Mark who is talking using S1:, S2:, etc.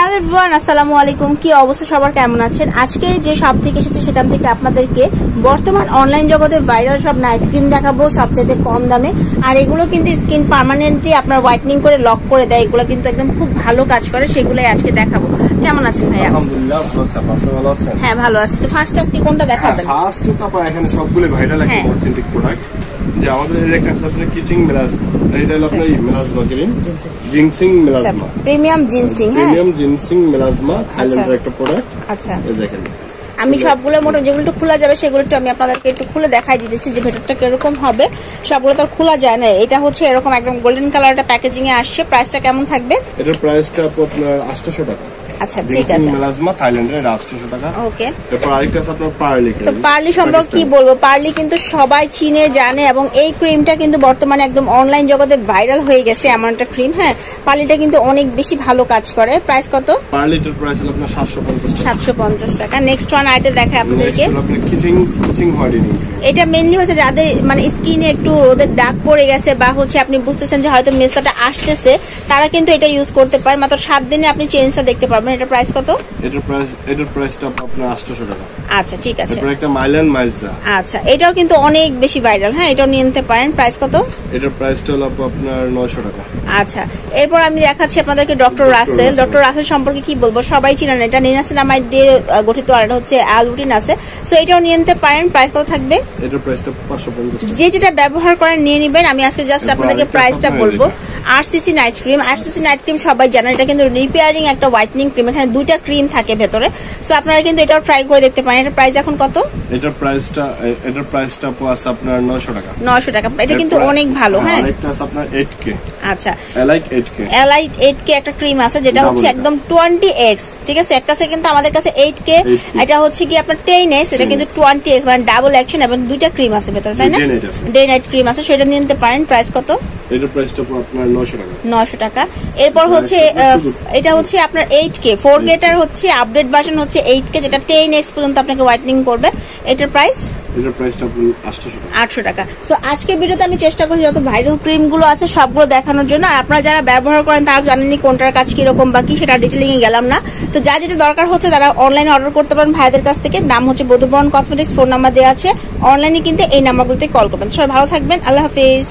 S1: Hello everyone, আসসালামু আলাইকুম। কি অবস্থা সবার, কেমন আছেন? আজকে যে শপ থেকে এসেছে সেখান থেকে আপনাদেরকে বর্তমান অনলাইন জগতে ভাইরাল সব নাইট ক্রিম দেখাবো সবচেয়ে কম দামে। আর এগুলো কিন্তু স্কিন পার্মানেন্টলি আপনার হোয়াইটনিং করে লক করে দেয়। এগুলো কিন্তু একদম খুব ভালো কাজ করে, সেগুলোই আজকে দেখাবো। কেমন আছেন ভাইয়া?
S2: আলহামদুলিল্লাহ ভালো আছেন?
S1: হ্যাঁ ভালো আছি। তো ফার্স্ট আজকে কোনটা দেখাবেন?
S2: ফার্স্ট তো আপা এখানে সবগুলো ভাইরাল একদম অথেন্টিক প্রোডাক্ট। যে আমাদের এই একটা আছে কিচিং মেলাজমা, এইটা হলো আপনার melasma cream, ginseng melasma,
S1: premium ginseng. হ্যাঁ,
S2: প্রিমিয়াম জিনসিং মেলাজমা, থাইল্যান্ডের একটা প্রোডাক্ট।
S1: আচ্ছা,
S2: এই দেখেন
S1: আমি সবগুলো মোটা যেগুলো একটু খোলা যাবে সেগুলো একটু আমি আপনাদেরকে একটু খুলে দেখাই দিতেছি যে ভেতরটা কিরকম হবে। সবগুলো তো খোলা যায় না। এটা হচ্ছে এরকম একদম গোল্ডেন কালার একটা প্যাকেজিং এ আসছে। প্রাইসটা কেমন থাকবে?
S2: এটার প্রাইসটা আপনার 800 টাকা।
S1: আচ্ছা ঠিক আছে,
S2: মেলাজমা থাইল্যান্ডের 800 টাকা।
S1: ওকে।
S2: তারপর আরেকটা আছে আপনার পার্লি।
S1: তো পার্লি সম্পর্কে কি বলবো? পার্লি কিন্তু সবাই চিনে জানে এবং এই ক্রিমটা কিন্তু বর্তমানে একদম অনলাইন জগতে ভাইরাল হয়ে গেছে এমন একটা ক্রিম। হ্যাঁ, পার্লিটা কিন্তু অনেক বেশি ভালো কাজ করে। প্রাইস কত?
S2: পার্লিটার প্রাইস হলো আপনার
S1: 750 টাকা। নেক্সট ওয়ান আইটেম দেখাই আপনাদেরকে।
S2: কিচিং হোয়াইটেনিং।
S1: এটা মেইনলি হচ্ছে যাদের মানে স্কিনে একটু ওদের দাগ পড়ে গেছে বা হচ্ছে আপনি বুঝতেছেন যে হয়তো মেস্তাটা আসতেছে, তারা কিন্তু এটা ইউজ করতে পারে। মাত্র 7 দিনে আপনি চেঞ্জটা দেখতে পারবেন। এটা প্রাইস কত?
S2: এটার প্রাইসটা আপনার 800 টাকা।
S1: আচ্ছা ঠিক আছে।
S2: তারপর একটা মাইল্যান্ড মাইজা।
S1: আচ্ছা, এটাও কিন্তু অনেক বেশি ভাইরাল। হ্যাঁ, এটাও নিয়ে নিতে পারেন। প্রাইস কত?
S2: এটার প্রাইসটা হলো আপনার 900 টাকা।
S1: আচ্ছা, এরপর আমি দেখাচ্ছি আপনাদেরকে ডক্টর রাসেল। ডক্টর রাসেল সম্পর্কে কি বলবো, সবাই চিনেন। এটা নিনাসিনামাইড দিয়ে গঠিত আর এটা হচ্ছে অ্যালবুটিন আছে। সো এটাও নিয়ে নিতে পারেন। প্রাইস কত থাকবে?
S2: এটার প্রাইসটা 550 টাকা।
S1: যে যেটা ব্যবহার করেন নিয়ে নেবেন। আমি আজকে জাস্ট আপনাদেরকে প্রাইসটা বলবো। RCC night cream. RCC night cream সবাই জানেন, এটা কিন্তু রিপেয়ারিং একটা হোয়াইটনিং ক্রিম। এখানে দুইটা ক্রিম থাকে ভেতরে। সো আপনারা কিন্তু এটাও ট্রাই করে দেখতে পারেন। এটার প্রাইস এখন কত?
S2: এটার প্রাইসটা প্লাস আপনার 900 টাকা।
S1: 900 টাকা। এটা কিন্তু অনেক ভালো। হ্যাঁ,
S2: আরেকটা আছে আপনার 8K।
S1: আচ্ছা,
S2: এলাইট 8K।
S1: এলাইট 8K একটা ক্রিম আছে যেটা হচ্ছে একদম 20x। ঠিক আছে, একটা আছে কিন্তু আমাদের কাছে 8K, এটা হচ্ছে কি আপনার 10x, এটা কিন্তু 20x মানে ডাবল অ্যাকশন এবং দুইটা ক্রিম আছে ভেতরে, তাই না? ডে নাইট ক্রিম আছে, সেটা নিয়ে নিতে পারেন। প্রাইস কত?
S2: এটার প্রাইসটা আপনার 900 টাকা।
S1: 900 টাকা। এরপর হচ্ছে এটা হচ্ছে আপনার 8K, 4K এর হচ্ছে আপডেট ভার্সন হচ্ছে 8K, যেটা 10x পর্যন্ত আপনাকে হোয়াইটনিং করবে। এটার প্রাইস?
S2: এটার প্রাইসটা 800
S1: টাকা। সো আজকের ভিডিওতে আমি চেষ্টা করছি যত ভাইরাল ক্রিম গুলো আছে সবগুলো দেখানোর জন্য। আর আপনারা যারা ব্যবহার করেন তারা জানেননি কোনটার কাজ কিরকম বা কি, সেটা ডিটেইলিং এ গেলাম না। তো যা যেটা দরকার হচ্ছে তারা অনলাইনে অর্ডার করতে পারেন ভাইদের কাছ থেকে। নাম হচ্ছে বধুবরণ কসমেটিক্স, ফোন নাম্বার দেওয়া আছে। অনলাইনে কিন্তু এই নাম্বারগুলোতে কল করবেন। সবাই ভালো থাকবেন, আল্লাহ হাফেজ।